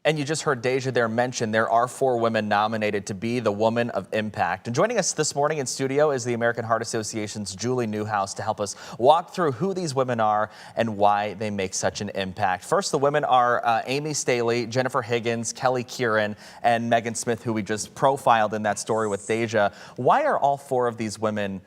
And you just heard Deja there mention there are 4 women nominated to be the Woman of Impact. And joining us this morning in studio is the American Heart Association's Julie Newhouse to help us walk through who these women are and why they make such an impact. First, the women are Amy Staley, Jennifer Higgins, Kelly Kieran, and Megan Smith, who we just profiled in that story with Deja. Why are all 4 of these women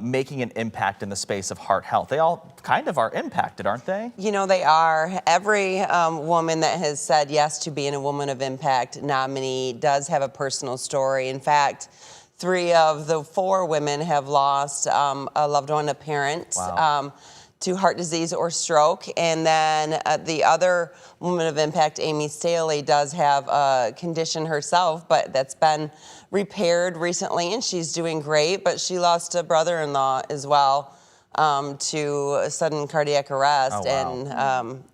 making an impact in the space of heart health? They all kind of are impacted, aren't they? You know, they are. Every woman that has said yes to being a Woman of Impact nominee does have a personal story. In fact, 3 of the 4 women have lost a loved one, a parent. Wow. To heart disease or stroke. And then the other Woman of Impact, Amy Staley, does have a condition herself, but that's been repaired recently, and she's doing great. But she lost a brother-in-law as well to a sudden cardiac arrest. Oh, wow. And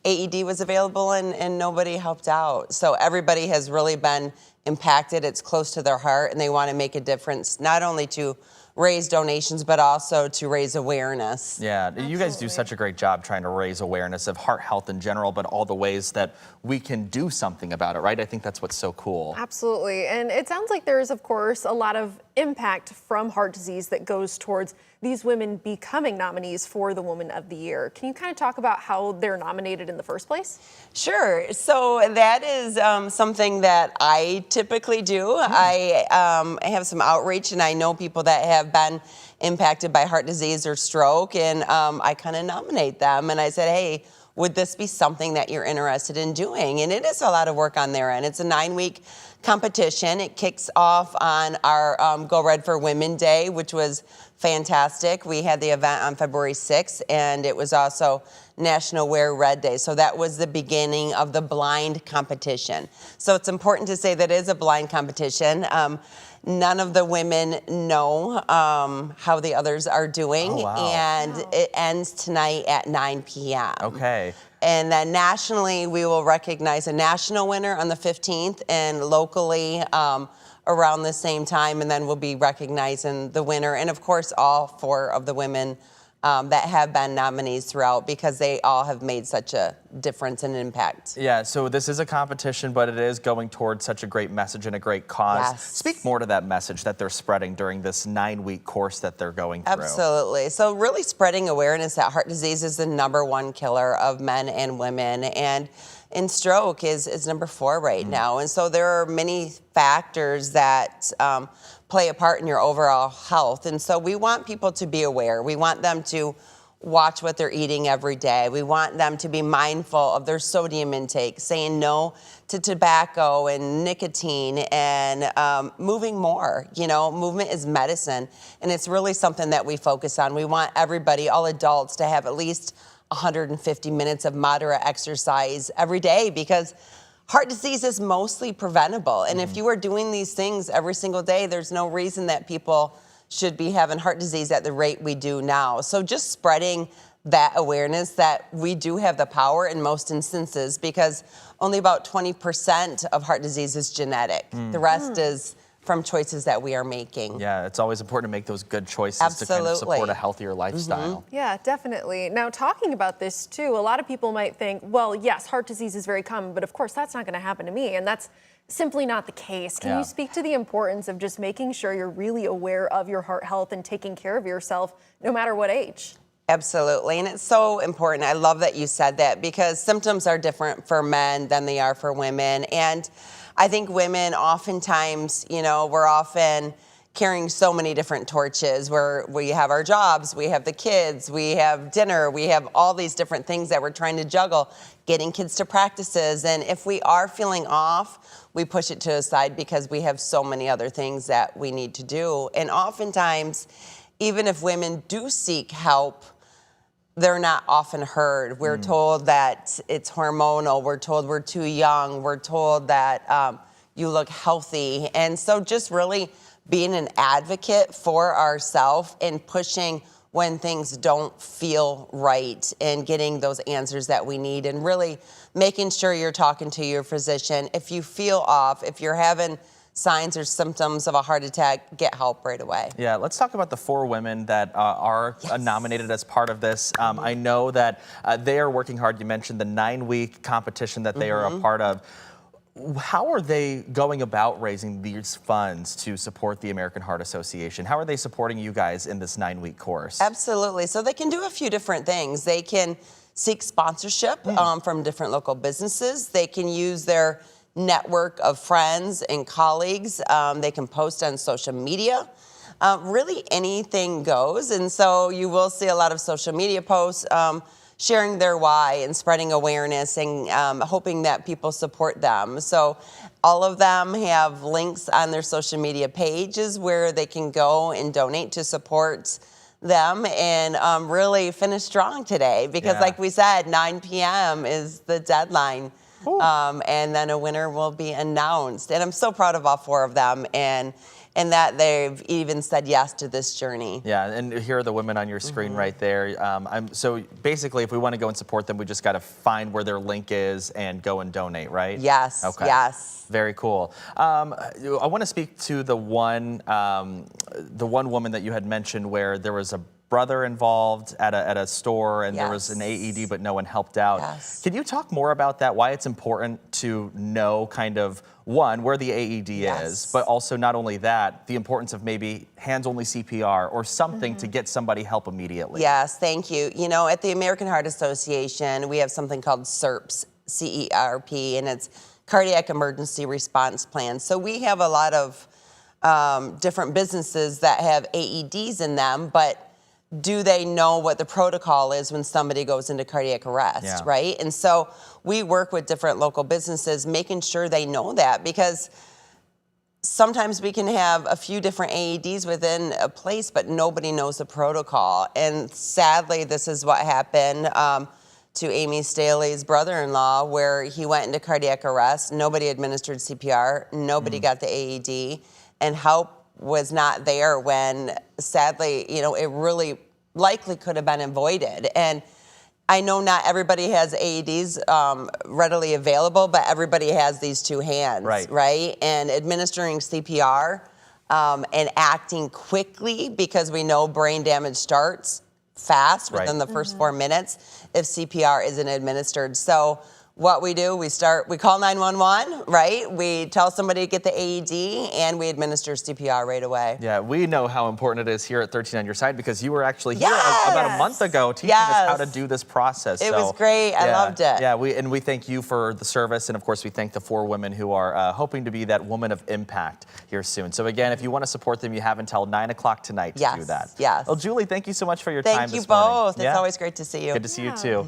AED was available, and nobody helped out. So everybody has really been impacted. It's close to their heart, and they want to make a difference, not only to raise donations, but also to raise awareness. Yeah, Absolutely. You guys do such a great job trying to raise awareness of heart health in general, but all the ways that we can do something about it, right? I think that's what's so cool. Absolutely. And it sounds like there's, of course, a lot of impact from heart disease that goes towards these women becoming nominees for the Woman of the Year. Can you kind of talk about how they're nominated in the first place? Sure. So that is something that I typically do. I have some outreach, and I know people that have been impacted by heart disease or stroke, and I kind of nominate them. And I said, hey, would this be something that you're interested in doing? And it is a lot of work on their end. It's a 9-week competition. It kicks off on our Go Red for Women Day, which was fantastic. We had the event on February 6th, and it was also National Wear Red Day. So that was the beginning of the blind competition. So it's important to say that it is a blind competition. None of the women know how the others are doing. Oh, wow. And it ends tonight at 9 p.m. Okay. And then nationally, we will recognize a national winner on the 15th, and locally around the same time, and then we'll be recognizing the winner. And of course, all 4 of the women that have been nominees throughout, because they all have made such a difference and impact. Yeah, so this is a competition, but it is going towards such a great message and a great cause. Yes. Speak more to that message that they're spreading during this 9-week course that they're going through. Absolutely. So really spreading awareness that heart disease is the #1 killer of men and women, and stroke is number 4 right now. And so there are many factors that play a part in your overall health. And so we want people to be aware. We want them to watch what they're eating every day. We want them to be mindful of their sodium intake, saying no to tobacco and nicotine, and moving more. You know, movement is medicine, and it's really something that we focus on. We want everybody, all adults, to have at least 150 minutes of moderate exercise every day, because heart disease is mostly preventable. And if you are doing these things every single day, there's no reason that people should be having heart disease at the rate we do now. So just spreading that awareness that we do have the power in most instances, because only about 20% of heart disease is genetic. The rest is from choices that we are making. Yeah, it's always important to make those good choices to kind of Absolutely. support a healthier lifestyle. Yeah, definitely. Now, talking about this too, a lot of people might think, well, yes, heart disease is very common, but of course that's not going to happen to me. And that's simply not the case. Can you speak to the importance of just making sure you're really aware of your heart health and taking care of yourself no matter what age? Absolutely, and it's so important. I love that you said that, because symptoms are different for men than they are for women. And I think women oftentimes, you know, we're often carrying so many different torches, where we have our jobs, we have the kids, we have dinner, we have all these different things that we're trying to juggle, getting kids to practices. And if we are feeling off, we push it to the side because we have so many other things that we need to do. And oftentimes, even if women do seek help, they're not often heard. We're told that it's hormonal. We're told we're too young. We're told that you look healthy. And so just really being an advocate for ourselves and pushing when things don't feel right, and getting those answers that we need, and really making sure you're talking to your physician. If you feel off, if you're having signs or symptoms of a heart attack, get help right away. Yeah, let's talk about the 4 women that are nominated as part of this. I know that they are working hard. You mentioned the 9-week competition that they are a part of. How are they going about raising these funds to support the American Heart Association? How are they supporting you guys in this 9-week course? Absolutely. So they can do a few different things. They can seek sponsorship from different local businesses. They can use their network of friends and colleagues. They can post on social media. Really anything goes. And so you will see a lot of social media posts sharing their why and spreading awareness and hoping that people support them. So all of them have links on their social media pages where they can go and donate to support them and really finish strong today because like we said, 9 p.m. is the deadline. And then a winner will be announced. And I'm so proud of all 4 of them and that they've even said yes to this journey. Yeah, and here are the women on your screen right there. So basically, if we want to go and support them, we just got to find where their link is and go and donate, right? Yes, okay. Yes. Very cool. I want to speak to the one woman that you had mentioned where there was a brother involved at a store and there was an AED but no one helped out. Yes. Can you talk more about that, why it's important to know kind of one, where the AED is, but also not only that, the importance of maybe hands-only CPR or something to get somebody help immediately? Yes, thank you. You know, at the American Heart Association, we have something called CERPs, C-E-R-P, and it's Cardiac Emergency Response Plan. So we have a lot of different businesses that have AEDs in them, but do they know what the protocol is when somebody goes into cardiac arrest, right? And so we work with different local businesses, making sure they know that because sometimes we can have a few different AEDs within a place, but nobody knows the protocol. And sadly, this is what happened to Amy Staley's brother-in-law, where he went into cardiac arrest. Nobody administered CPR. Nobody got the AED, and help was not there when, sadly, you know, it really likely could have been avoided. And I know not everybody has AEDs readily available, but everybody has these 2 hands, right? And administering CPR and acting quickly, because we know brain damage starts fast within the first 4 minutes if CPR isn't administered. So what we do, we call 911, right? We tell somebody to get the AED and we administer CPR right away. Yeah, we know how important it is here at 13 on Your Side because you were actually here about a month ago teaching us how to do this process. It was great. I loved it. Yeah, we thank you for the service, and of course we thank the 4 women who are hoping to be that woman of impact here soon. So again, if you want to support them, you have until 9 o'clock tonight to do that. Yes. Well, Julie, thank you so much for your time this morning. Thank you both. It's always great to see you. Good to see you too.